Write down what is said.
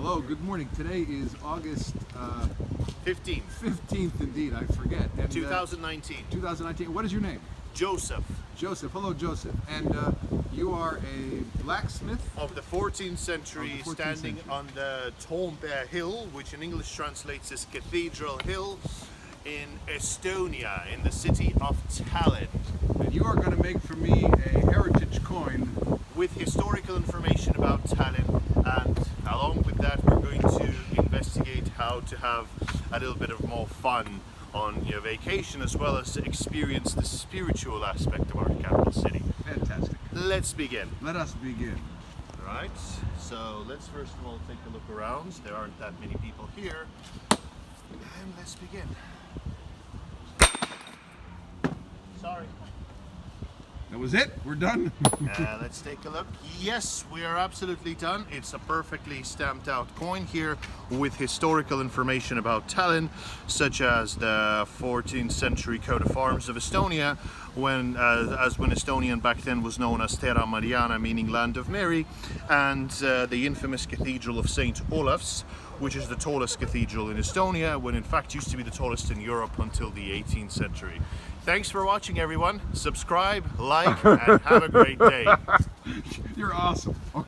Hello, good morning. Today is August 15th, 15th, indeed, I forget. And, 2019. 2019. What is your name? Joseph. Joseph. Hello, Joseph. And you are a blacksmith? Of the 14th century, Of the 14th standing century. on the Toompeä Hill, which in English translates as Cathedral Hill, in Estonia, in the city of Tallinn. And you are going to make for me a heritage coin. With historical information about Tallinn, and along with that we're going to investigate how to have a little bit of more fun on your vacation, as well as experience the spiritual aspect of our capital city. Fantastic. Let's begin. Let us begin. Alright, so let's first of all take a look around. There aren't that many people here. And let's begin. Sorry. That was it? We're done? Let's take a look. Yes, we are absolutely done. It's a perfectly stamped out coin here with historical information about Tallinn, such as the 14th century coat of arms of Estonia, when Estonian back then was known as Terra Mariana, meaning land of Mary, and the infamous Cathedral of St. Olaf's, which is the tallest cathedral in Estonia, when in fact used to be the tallest in Europe until the 18th century. Thanks for watching, everyone. Subscribe, like, and have a great day. You're awesome.